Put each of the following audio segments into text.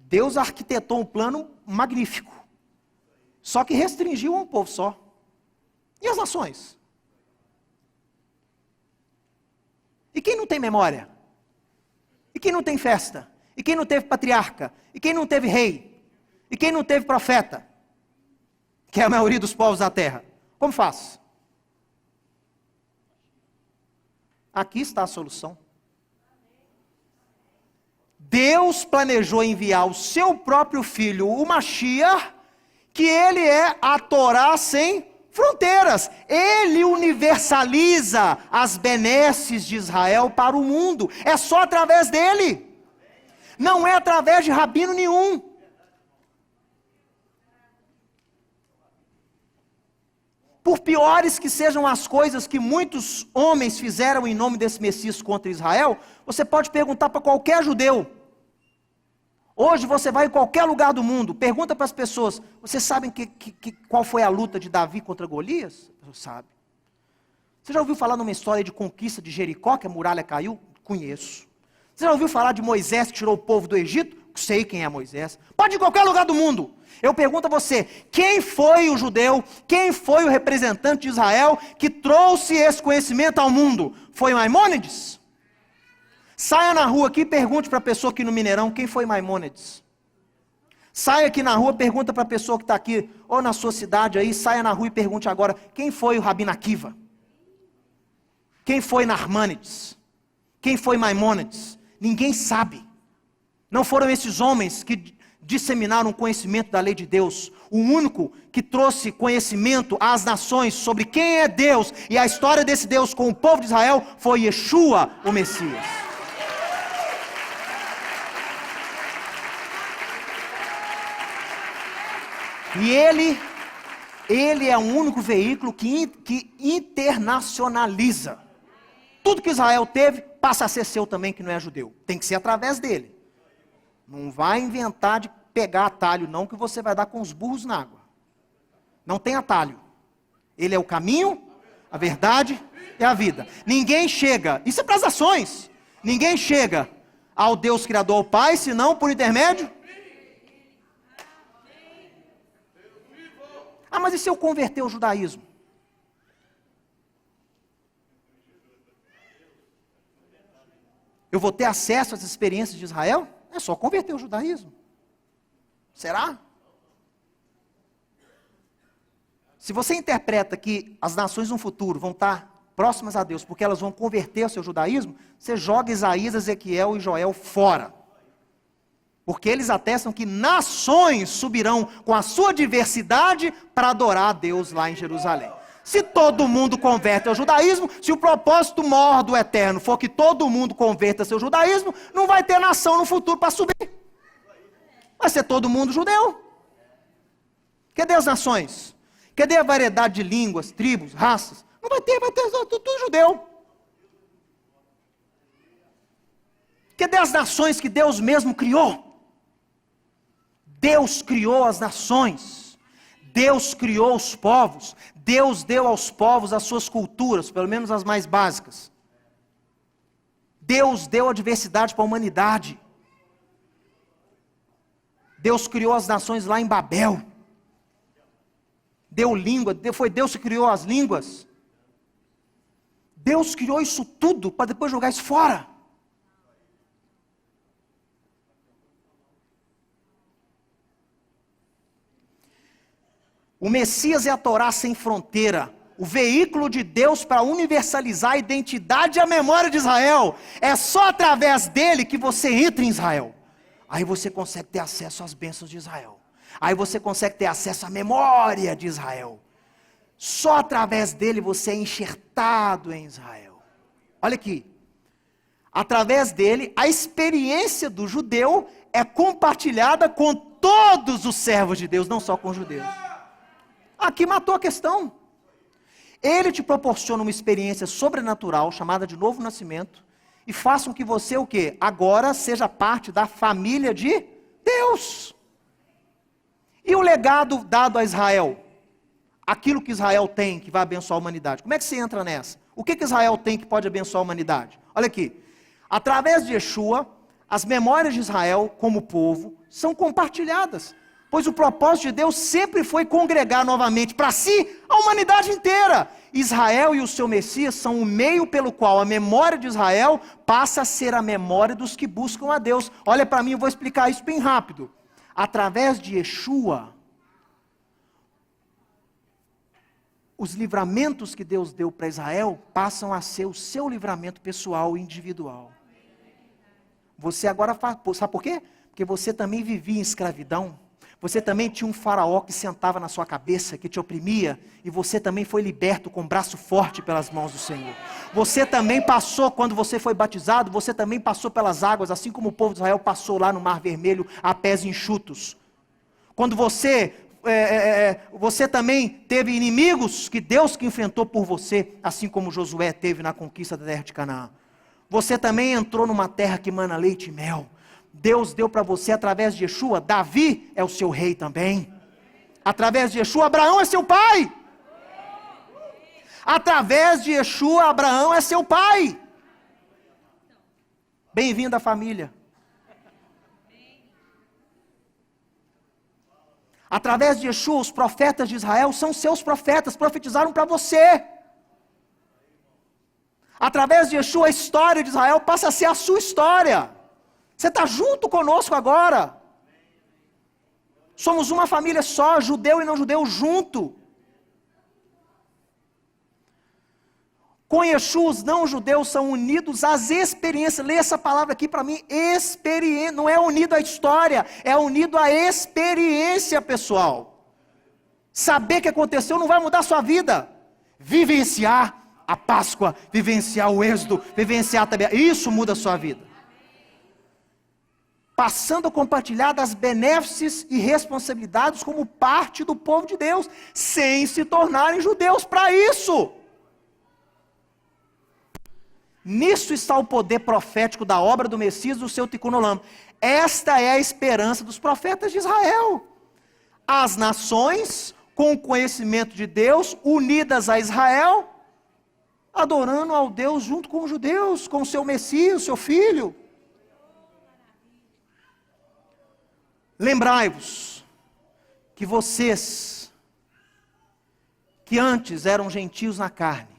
Deus arquitetou um plano magnífico, só que restringiu a um povo só. E as nações? E quem não tem memória? E quem não tem festa? E quem não teve patriarca? E quem não teve rei? E quem não teve profeta? Que é a maioria dos povos da terra. Como faz? Aqui está a solução. Deus planejou enviar o seu próprio filho, o Mashiach, que ele é a Torá sem fronteiras. Ele universaliza as benesses de Israel para o mundo. É só através dele. Não é através de rabino nenhum. Por piores que sejam as coisas que muitos homens fizeram em nome desse Messias contra Israel, você pode perguntar para qualquer judeu. Hoje você vai em qualquer lugar do mundo, pergunta para as pessoas, vocês sabem qual foi a luta de Davi contra Golias? Você sabe. Você já ouviu falar numa história de conquista de Jericó, que a muralha caiu? Conheço. Você já ouviu falar de Moisés que tirou o povo do Egito? Sei quem é Moisés. Pode ir em qualquer lugar do mundo. Eu pergunto a você, quem foi o judeu, quem foi o representante de Israel que trouxe esse conhecimento ao mundo? Foi Maimônides? Saia na rua aqui e pergunte para a pessoa aqui no Mineirão, quem foi Maimônides? Saia aqui na rua, pergunta para a pessoa que está aqui, ou na sua cidade aí, saia na rua e pergunte agora, quem foi o Rabino Akiva? Quem foi Narmânides? Quem foi Maimônides? Ninguém sabe. Não foram esses homens que disseminaram o conhecimento da lei de Deus. O único que trouxe conhecimento às nações sobre quem é Deus e a história desse Deus com o povo de Israel foi Yeshua, o Messias. E ele é o único veículo que internacionaliza. Tudo que Israel teve passa a ser seu também, que não é judeu. Tem que ser através dele. Não vai inventar de pegar atalho não, que você vai dar com os burros na água. Não tem atalho. Ele é o caminho, a verdade e a vida. Ninguém chega, isso é para as ações. Ninguém chega ao Deus Criador, ao Pai, senão por intermédio. Ah, mas e se eu converter o judaísmo? Eu vou ter acesso às experiências de Israel? É só converter o judaísmo. Será? Se você interpreta que as nações no futuro vão estar próximas a Deus, porque elas vão converter ao seu judaísmo, você joga Isaías, Ezequiel e Joel fora. Porque eles atestam que nações subirão com a sua diversidade para adorar a Deus lá em Jerusalém. Se todo mundo converte ao judaísmo, se o propósito maior do eterno for que todo mundo converta ao seu judaísmo, não vai ter nação no futuro para subir. Vai ser todo mundo judeu. Cadê as nações? Cadê a variedade de línguas, tribos, raças? Não vai ter tudo judeu. Cadê as nações que Deus mesmo criou? Deus criou as nações. Deus criou os povos. Deus deu aos povos as suas culturas, pelo menos as mais básicas. Deus deu a diversidade para a humanidade. Deus criou as nações lá em Babel. Deu língua, foi Deus que criou as línguas. Deus criou isso tudo para depois jogar isso fora. O Messias é a Torá sem fronteira, o veículo de Deus para universalizar a identidade e a memória de Israel. É só através dele que você entra em Israel. Aí você consegue ter acesso às bênçãos de Israel. Aí você consegue ter acesso à memória de Israel. Só através dele você é enxertado em Israel. Olha aqui. Através dele, a experiência do judeu é compartilhada com todos os servos de Deus, não só com os judeus. Aqui matou a questão. Ele te proporciona uma experiência sobrenatural, chamada de novo nascimento, e faça com que você o quê? Agora seja parte da família de Deus. E o legado dado a Israel? Aquilo que Israel tem que vai abençoar a humanidade. Como é que você entra nessa? O que Israel tem que pode abençoar a humanidade? Olha aqui. Através de Yeshua, as memórias de Israel como povo são compartilhadas. Pois o propósito de Deus sempre foi congregar novamente para si a humanidade inteira. Israel e o seu Messias são o meio pelo qual a memória de Israel passa a ser a memória dos que buscam a Deus. Olha para mim, eu vou explicar isso bem rápido. Através de Yeshua, os livramentos que Deus deu para Israel passam a ser o seu livramento pessoal e individual. Você agora faz, sabe por quê? Porque você também vivia em escravidão. Você também tinha um faraó que sentava na sua cabeça, que te oprimia, e você também foi liberto com braço forte pelas mãos do Senhor. Você também passou, quando você foi batizado, você também passou pelas águas, assim como o povo de Israel passou lá no Mar Vermelho a pés enxutos. Quando você também teve inimigos que Deus que enfrentou por você, assim como Josué teve na conquista da terra de Canaã. Você também entrou numa terra que mana leite e mel. Deus deu para você através de Yeshua. Davi é o seu rei também. Através de Yeshua, Abraão é seu pai. Através de Yeshua, Abraão é seu pai. Bem-vindo à família. Através de Yeshua, os profetas de Israel são seus profetas, profetizaram para você. Através de Yeshua, a história de Israel passa a ser a sua história. Você está junto conosco agora. Somos uma família só, judeu e não judeu junto. Com Yeshua, os não judeus são unidos às experiências. Lê essa palavra aqui para mim, experiência. Não é unido à história, é unido à experiência pessoal. Saber o que aconteceu não vai mudar a sua vida. Vivenciar a Páscoa, vivenciar o Êxodo, vivenciar também. Isso muda a sua vida. Passando a compartilhar das benéfices e responsabilidades como parte do povo de Deus, sem se tornarem judeus para isso. Nisso está o poder profético da obra do Messias do seu Tikkun Olam. Esta é a esperança dos profetas de Israel. As nações, com o conhecimento de Deus, unidas a Israel, adorando ao Deus junto com os judeus, com o seu Messias, o seu Filho. Lembrai-vos que vocês, que antes eram gentios na carne,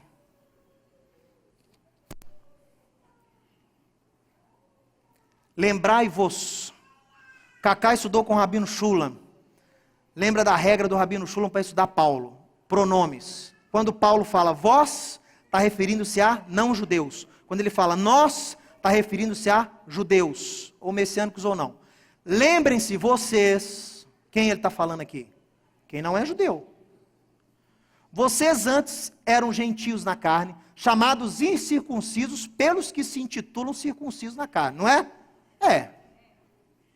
lembrai-vos, Cacá estudou com o Rabino Shulam, lembra da regra do Rabino Shulam para estudar Paulo, pronomes. Quando Paulo fala vós, está referindo-se a não judeus. Quando ele fala nós, está referindo-se a judeus, ou messiânicos ou não. Lembrem-se vocês, quem ele está falando aqui? Quem não é judeu. Vocês antes eram gentios na carne, chamados incircuncisos pelos que se intitulam circuncisos na carne, não é? É.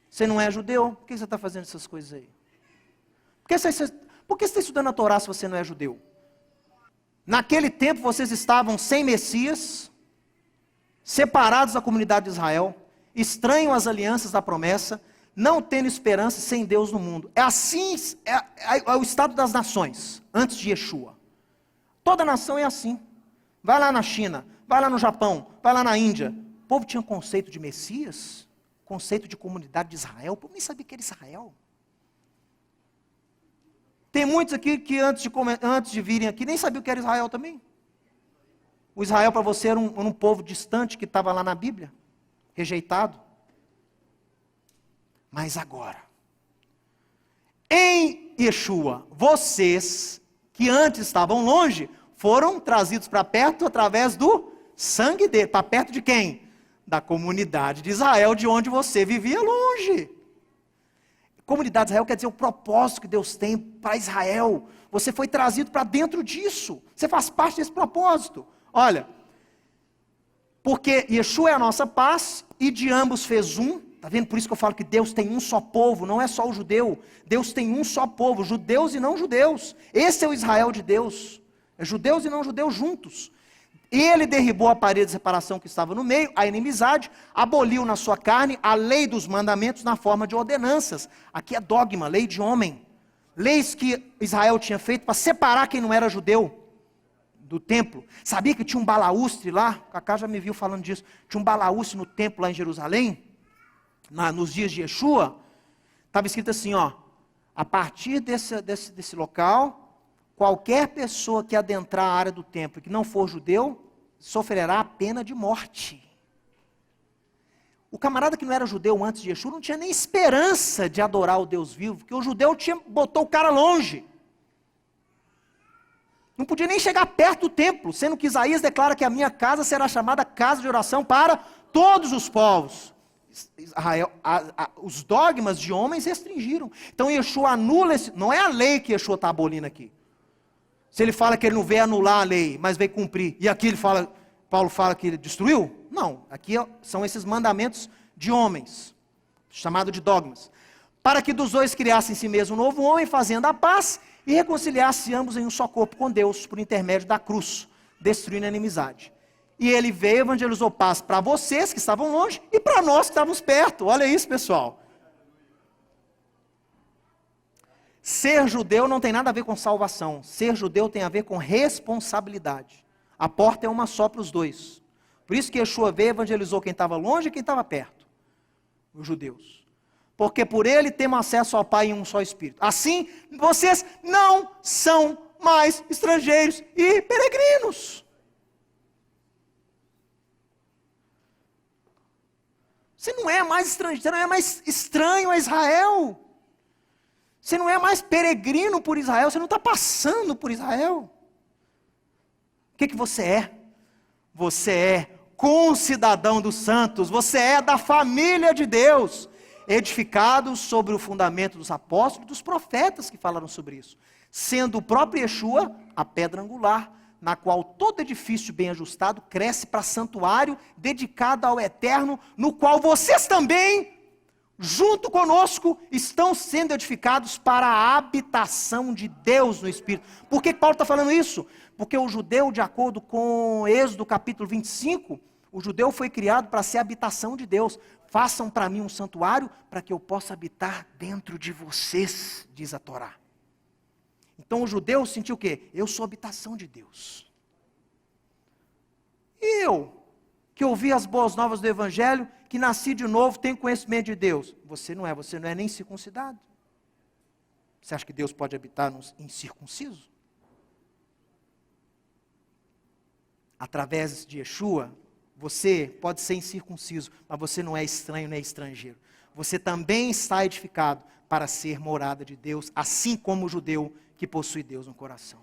Você não é judeu? Por que você está fazendo essas coisas aí? Por que você está estudando a Torá se você não é judeu? Naquele tempo vocês estavam sem Messias, separados da comunidade de Israel, estranhos às alianças da promessa, não tendo esperança sem Deus no mundo. É assim, é o estado das nações, antes de Yeshua. Toda nação é assim. Vai lá na China, vai lá no Japão, vai lá na Índia. O povo tinha conceito de Messias, conceito de comunidade de Israel. O povo nem sabia que era Israel. Tem muitos aqui que antes de virem aqui, nem sabiam o que era Israel também. O Israel para você era um povo distante que estava lá na Bíblia, rejeitado. Mas agora, em Yeshua, vocês que antes estavam longe, foram trazidos para perto através do sangue dele. Para perto de quem? Da comunidade de Israel, de onde você vivia longe. Comunidade de Israel quer dizer o propósito que Deus tem para Israel. Você foi trazido para dentro disso. Você faz parte desse propósito. Olha, porque Yeshua é a nossa paz e de ambos fez um. Está vendo? Por isso que eu falo que Deus tem um só povo, não é só o judeu. Deus tem um só povo, judeus e não judeus. Esse é o Israel de Deus. É judeus e não judeus juntos. Ele derribou a parede de separação que estava no meio, a inimizade, aboliu na sua carne a lei dos mandamentos na forma de ordenanças. Aqui é dogma, lei de homem. Leis que Israel tinha feito para separar quem não era judeu do templo. Sabia que tinha um balaústre lá? Cacá já me viu falando disso. Tinha um balaústre no templo lá em Jerusalém, nos dias de Yeshua, Estava escrito assim, ó, a partir desse local, qualquer pessoa que adentrar a área do templo e que não for judeu, sofrerá a pena de morte. O camarada que não era judeu antes de Yeshua não tinha nem esperança de adorar o Deus vivo, porque o judeu botou o cara longe. Não podia nem chegar perto do templo, sendo que Isaías declara que a minha casa será chamada casa de oração para todos os povos. Israel, os dogmas de homens restringiram. Então Yeshua anula, não é a lei que Yeshua está abolindo aqui. Se ele fala que ele não veio anular a lei, mas veio cumprir, e aqui Paulo fala que ele destruiu? Não, aqui são esses mandamentos de homens, chamado de dogmas. Para que dos dois criasse em si mesmo um novo homem, fazendo a paz, e reconciliasse ambos em um só corpo com Deus, por intermédio da cruz, destruindo a inimizade. E ele veio e evangelizou paz para vocês que estavam longe, e para nós que estávamos perto. Olha isso, pessoal. Ser judeu não tem nada a ver com salvação. Ser judeu tem a ver com responsabilidade. A porta é uma só para os dois. Por isso que Yeshua veio e evangelizou quem estava longe e quem estava perto. Os judeus. Porque por ele temos acesso ao Pai em um só Espírito. Assim, vocês não são mais estrangeiros e peregrinos. Você não é mais estrangeiro, você não é mais estranho a Israel. Você não é mais peregrino por Israel, você não está passando por Israel. O que você é? Você é concidadão dos santos, você é da família de Deus, edificado sobre o fundamento dos apóstolos e dos profetas que falaram sobre isso, sendo o próprio Yeshua a pedra angular, na qual todo edifício bem ajustado cresce para santuário dedicado ao eterno, no qual vocês também, junto conosco, estão sendo edificados para a habitação de Deus no Espírito. Por que Paulo está falando isso? Porque o judeu, de acordo com Êxodo capítulo 25, o judeu foi criado para ser a habitação de Deus. Façam para mim um santuário para que eu possa habitar dentro de vocês, diz a Torá. Então o judeu sentiu o quê? Eu sou a habitação de Deus. E eu, que ouvi as boas novas do Evangelho, que nasci de novo, tenho conhecimento de Deus. Você não é nem circuncidado. Você acha que Deus pode habitar em circunciso? Através de Yeshua, você pode ser incircunciso, mas você não é estranho nem estrangeiro. Você também está edificado para ser morada de Deus, assim como o judeu que possui Deus no coração.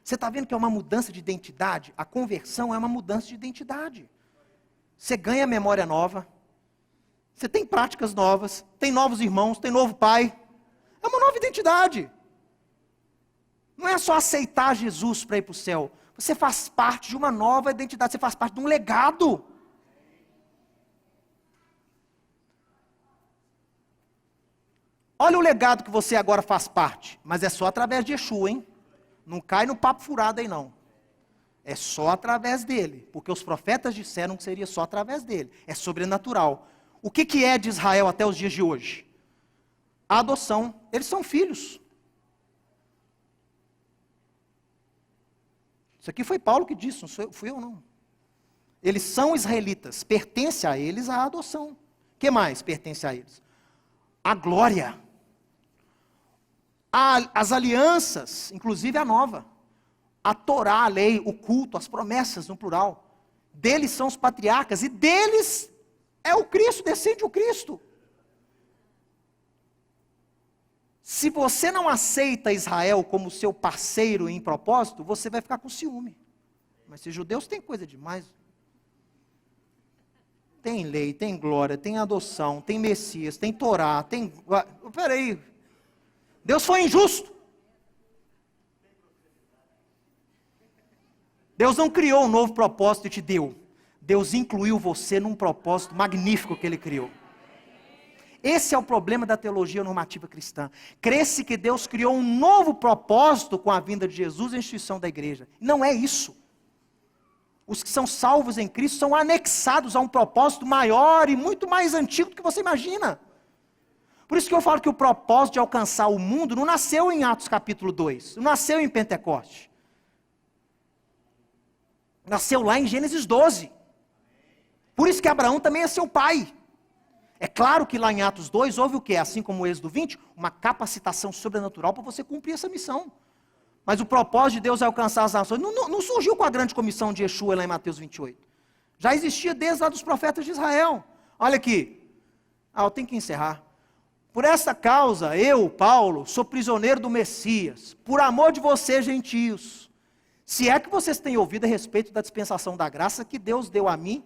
Você está vendo que é uma mudança de identidade? A conversão é uma mudança de identidade. Você ganha memória nova, você tem práticas novas, tem novos irmãos, tem novo pai. É uma nova identidade. Não é só aceitar Jesus para ir para o céu. Você faz parte de uma nova identidade, você faz parte de um legado. Olha o legado que você agora faz parte, mas é só através de Yeshua, hein? Não cai no papo furado aí não. É só através dele, porque os profetas disseram que seria só através dele. É sobrenatural. O que é de Israel até os dias de hoje? A adoção. Eles são filhos. Isso aqui foi Paulo que disse, não fui eu não. Eles são israelitas, pertence a eles a adoção. O que mais pertence a eles? A glória. As alianças, inclusive a nova. A Torá, a lei, o culto, as promessas no plural. Deles são os patriarcas e deles é o Cristo, descende o Cristo. Se você não aceita Israel como seu parceiro em propósito, você vai ficar com ciúme. Mas se judeus têm coisa demais. Tem lei, tem glória, tem adoção, tem Messias, tem Torá, tem... Peraí, Deus foi injusto. Deus não criou um novo propósito e te deu. Deus incluiu você num propósito magnífico que Ele criou. Esse é o problema da teologia normativa cristã. Crê-se que Deus criou um novo propósito com a vinda de Jesus e a instituição da igreja. Não é isso. Os que são salvos em Cristo são anexados a um propósito maior e muito mais antigo do que você imagina. Por isso que eu falo que o propósito de alcançar o mundo não nasceu em Atos capítulo 2, não nasceu em Pentecoste. Nasceu lá em Gênesis 12. Por isso que Abraão também é seu pai. É claro que lá em Atos 2 houve o quê? Assim como o Êxodo 20, uma capacitação sobrenatural para você cumprir essa missão. Mas o propósito de Deus é alcançar as nações. Não surgiu com a grande comissão de Yeshua lá em Mateus 28. Já existia desde lá dos profetas de Israel. Olha aqui. Eu tenho que encerrar. Por essa causa, eu, Paulo, sou prisioneiro do Messias, por amor de vocês, gentios. Se é que vocês têm ouvido a respeito da dispensação da graça que Deus deu a mim,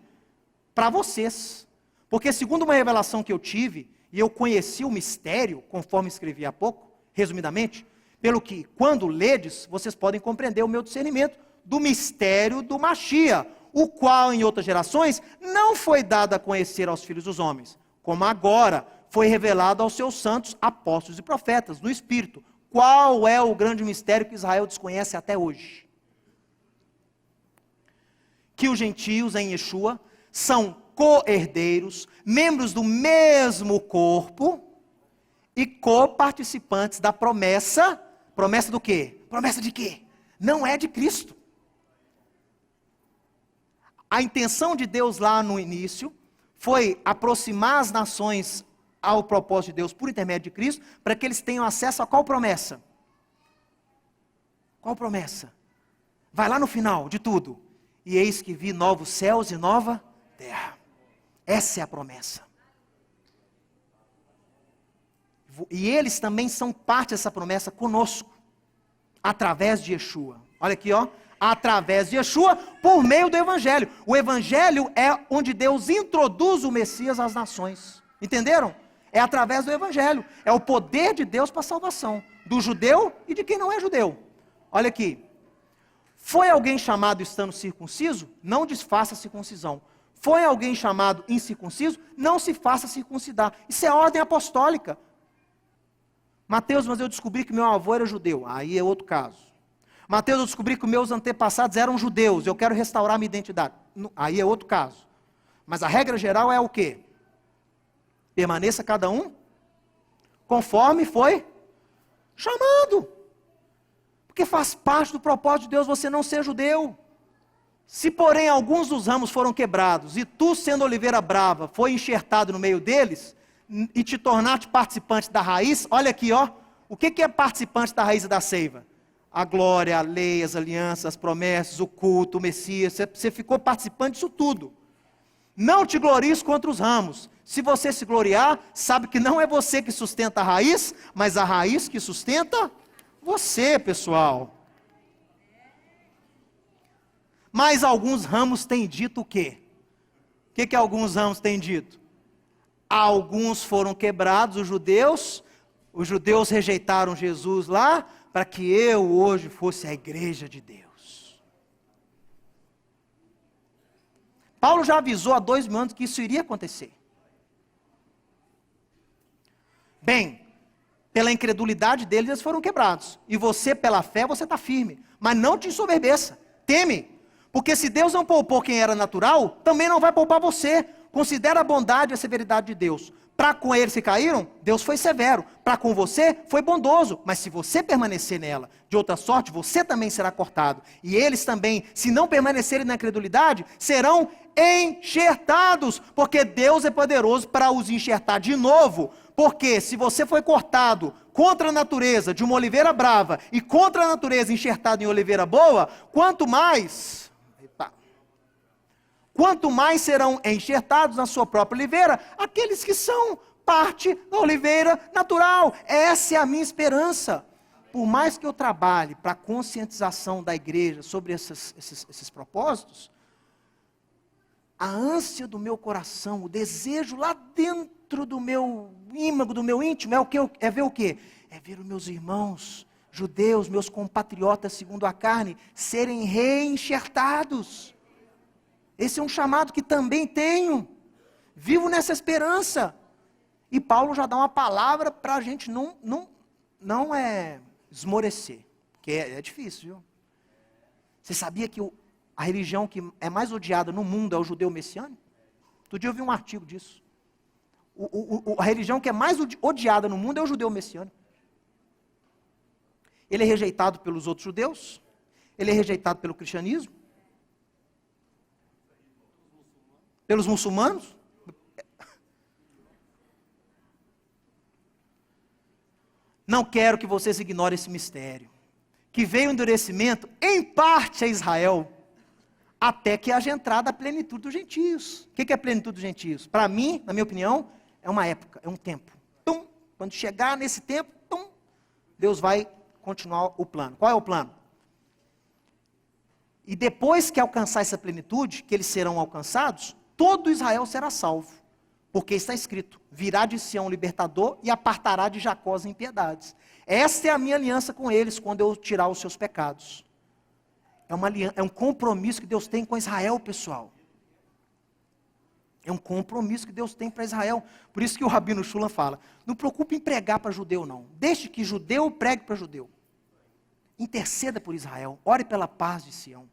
para vocês. Porque segundo uma revelação que eu tive, e eu conheci o mistério, conforme escrevi há pouco, resumidamente, pelo que, quando ledes, vocês podem compreender o meu discernimento do mistério do Machia, o qual, em outras gerações, não foi dado a conhecer aos filhos dos homens, como agora foi revelado aos seus santos apóstolos e profetas, no Espírito. Qual é o grande mistério que Israel desconhece até hoje? Que os gentios em Yeshua são co-herdeiros, membros do mesmo corpo e co-participantes da promessa. Promessa do quê? Promessa de quê? Não é de Cristo. A intenção de Deus lá no início foi aproximar as nações ao propósito de Deus por intermédio de Cristo, para que eles tenham acesso a qual promessa? Qual promessa? Vai lá no final de tudo. E eis que vi novos céus e nova terra. Essa é a promessa. E eles também são parte dessa promessa conosco, através de Yeshua. Olha aqui, ó. Através de Yeshua, por meio do Evangelho. O Evangelho é onde Deus introduz o Messias às nações. Entenderam? É através do Evangelho. É o poder de Deus para a salvação. Do judeu e de quem não é judeu. Olha aqui. Foi alguém chamado estando circunciso? Não desfaça a circuncisão. Foi alguém chamado incircunciso? Não se faça circuncidar. Isso é ordem apostólica. Mateus, mas eu descobri que meu avô era judeu. Aí é outro caso. Mateus, eu descobri que meus antepassados eram judeus. Eu quero restaurar minha identidade. Aí é outro caso. Mas a regra geral é o quê? Permaneça cada um conforme foi chamado. Porque faz parte do propósito de Deus você não ser judeu. Se porém alguns dos ramos foram quebrados, e tu, sendo oliveira brava, foi enxertado no meio deles, e te tornaste participante da raiz, olha aqui, ó. O que é participante da raiz e da seiva? A glória, a lei, as alianças, as promessas, o culto, o Messias. Você ficou participante disso tudo. Não te glories contra os ramos. Se você se gloriar, sabe que não é você que sustenta a raiz, mas a raiz que sustenta você, pessoal. Mas alguns ramos têm dito o quê? O que alguns ramos têm dito? Alguns foram quebrados, os judeus rejeitaram Jesus lá, para que eu hoje fosse a igreja de Deus. Paulo já avisou há 2000 anos que isso iria acontecer. Bem, pela incredulidade deles, eles foram quebrados. E você, pela fé, você está firme. Mas não te ensoberbeça, teme. Porque se Deus não poupou quem era natural, também não vai poupar você. Considera a bondade e a severidade de Deus. Para com eles que caíram, Deus foi severo. Para com você, foi bondoso. Mas se você permanecer nela, de outra sorte, você também será cortado. E eles também, se não permanecerem na incredulidade, serão enxertados. Porque Deus é poderoso para os enxertar de novo. Porque se você foi cortado contra a natureza de uma oliveira brava e contra a natureza enxertado em oliveira boa, quanto mais serão enxertados na sua própria oliveira aqueles que são parte da oliveira natural. Essa é a minha esperança. Por mais que eu trabalhe para a conscientização da igreja sobre esses propósitos, a ânsia do meu coração, o desejo lá dentro do meu ímago, do meu íntimo, é ver o quê? É ver os meus irmãos judeus, meus compatriotas segundo a carne, serem reenxertados. Esse é um chamado que também tenho. Vivo nessa esperança. E Paulo já dá uma palavra para a gente não esmorecer. Porque é difícil, viu? Você sabia que a religião que é mais odiada no mundo é o judeu messiânico? Outro dia eu vi um artigo disso. A religião que é mais odiada no mundo é o judeu messiânico. Ele é rejeitado pelos outros judeus. Ele é rejeitado pelo cristianismo. Pelos muçulmanos. Não quero que vocês ignorem esse mistério, que veio o endurecimento, em parte a Israel, até que haja entrada a plenitude dos gentios. O que é a plenitude dos gentios? Para mim, na minha opinião, é uma época, é um tempo. Tum, quando chegar nesse tempo, tum, Deus vai continuar o plano. Qual é o plano? E depois que alcançar essa plenitude, que eles serão alcançados, todo Israel será salvo. Porque está escrito, virá de Sião o libertador e apartará de Jacó as impiedades. Esta é a minha aliança com eles, quando eu tirar os seus pecados. É um compromisso que Deus tem com Israel, pessoal. É um compromisso que Deus tem para Israel. Por isso que o Rabino Shulam fala, não preocupe em pregar para judeu não. Deixe que judeu pregue para judeu. Interceda por Israel, ore pela paz de Sião.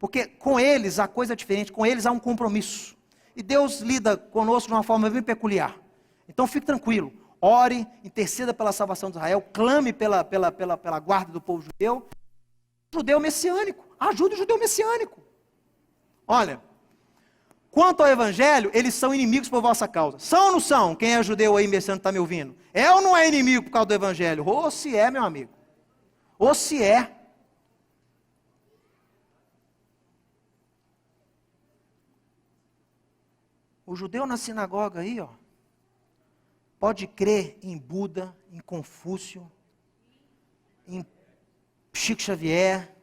Porque com eles a coisa é diferente, com eles há um compromisso. E Deus lida conosco de uma forma bem peculiar. Então fique tranquilo, ore, interceda pela salvação de Israel, clame pela guarda do povo judeu. Judeu messiânico, ajude o judeu messiânico. Olha, quanto ao evangelho, eles são inimigos por vossa causa. São ou não são? Quem é judeu aí messiânico está me ouvindo? É ou não é inimigo por causa do evangelho? Ou se é, meu amigo. Ou se é. O judeu na sinagoga aí, ó, pode crer em Buda, em Confúcio, em Chico Xavier,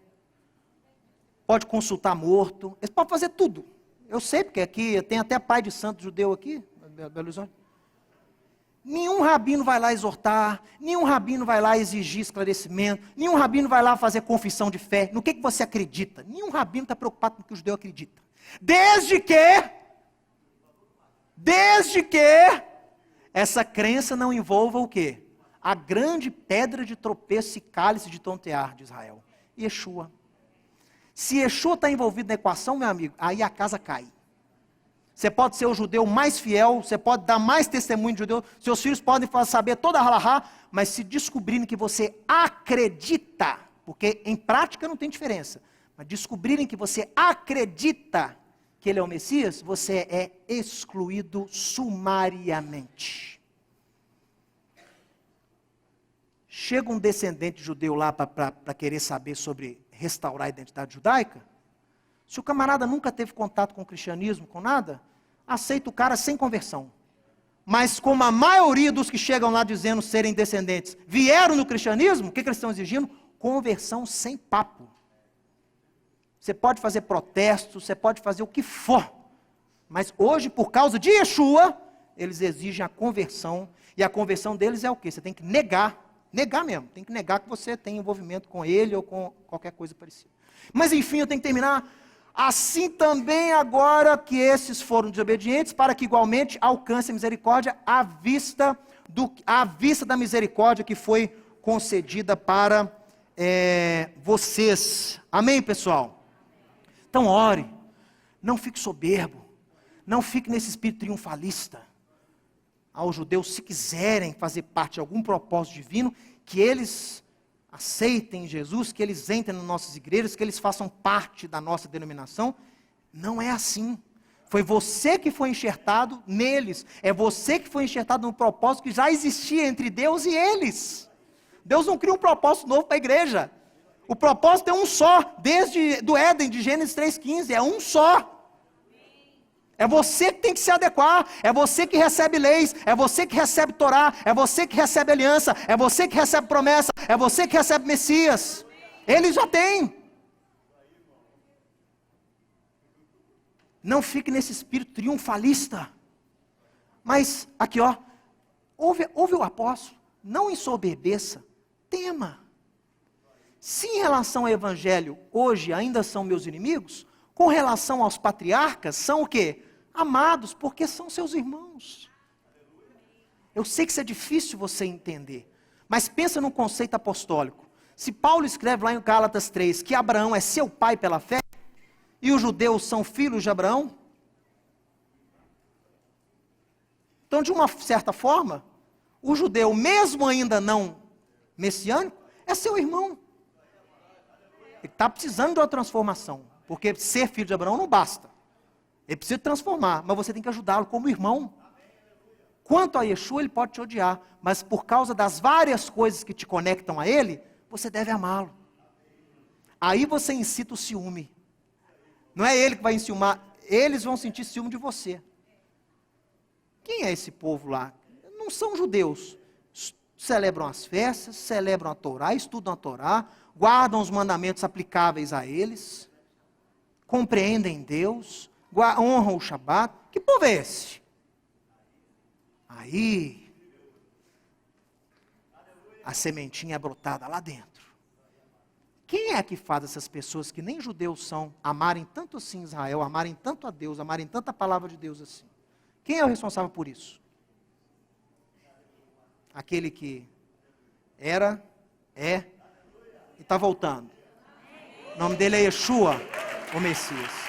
pode consultar morto, eles podem fazer tudo. Eu sei, porque aqui tem até pai de santo judeu aqui, Belo Horizonte. Nenhum rabino vai lá exortar, nenhum rabino vai lá exigir esclarecimento, nenhum rabino vai lá fazer confissão de fé, no que você acredita. Nenhum rabino está preocupado com o que o judeu acredita. Desde que essa crença não envolva o quê? A grande pedra de tropeço e cálice de tontear de Israel, Yeshua. Se Yeshua está envolvido na equação, meu amigo, aí a casa cai. Você pode ser o judeu mais fiel, você pode dar mais testemunho de judeu, seus filhos podem saber toda a halahá, mas se descobrirem que você acredita, porque em prática não tem diferença, mas descobrirem que você acredita que ele é o Messias, você é excluído sumariamente. Chega um descendente judeu lá para querer saber sobre restaurar a identidade judaica. Se o camarada nunca teve contato com o cristianismo, com nada, aceita o cara sem conversão. Mas como a maioria dos que chegam lá dizendo serem descendentes vieram no cristianismo, o que eles estão exigindo? Conversão sem papo. Você pode fazer protestos, você pode fazer o que for. Mas hoje, por causa de Yeshua, eles exigem a conversão. E a conversão deles é o quê? Você tem que negar mesmo. Tem que negar que você tem envolvimento com ele ou com qualquer coisa parecida. Mas enfim, eu tenho que terminar. Assim também agora que esses foram desobedientes, para que igualmente alcance a misericórdia à vista da misericórdia que foi concedida para vocês. Amém, pessoal? Então ore, não fique soberbo, não fique nesse espírito triunfalista. Aos judeus, se quiserem fazer parte de algum propósito divino, que eles aceitem Jesus, que eles entrem nas nossas igrejas, que eles façam parte da nossa denominação. Não é assim. Foi você que foi enxertado neles, é você que foi enxertado num propósito que já existia entre Deus e eles. Deus não cria um propósito novo para a igreja. O propósito é um só, desde do Éden, de Gênesis 3,15, é um só. É você que tem que se adequar, é você que recebe leis, é você que recebe Torá, é você que recebe aliança, é você que recebe promessa, é você que recebe Messias. Ele já tem. Não fique nesse espírito triunfalista. Mas, aqui ó, ouve o apóstolo, não ensoberbeça, tema. Se em relação ao evangelho, hoje ainda são meus inimigos, com relação aos patriarcas, são o quê? Amados, porque são seus irmãos. Eu sei que isso é difícil você entender, mas pensa num conceito apostólico. Se Paulo escreve lá em Gálatas 3, que Abraão é seu pai pela fé, e os judeus são filhos de Abraão, então de uma certa forma, o judeu, mesmo ainda não messiânico, é seu irmão. Ele está precisando de uma transformação, porque ser filho de Abraão não basta. Ele precisa transformar, mas você tem que ajudá-lo como irmão. Quanto a Yeshua, ele pode te odiar, mas por causa das várias coisas que te conectam a ele, você deve amá-lo. Aí você incita o ciúme. Não é ele que vai enciumar, eles vão sentir ciúme de você. Quem é esse povo lá? Não são judeus. Celebram as festas, celebram a Torá, estudam a Torá, guardam os mandamentos aplicáveis a eles, compreendem Deus, honram o Shabat. Que povo é esse? Aí, a sementinha é brotada lá dentro. Quem é que faz essas pessoas que nem judeus são, amarem tanto assim Israel, amarem tanto a Deus, amarem tanto a palavra de Deus assim? Quem é o responsável por isso? Aquele que era, é e está voltando. O nome dele é Yeshua, o Messias.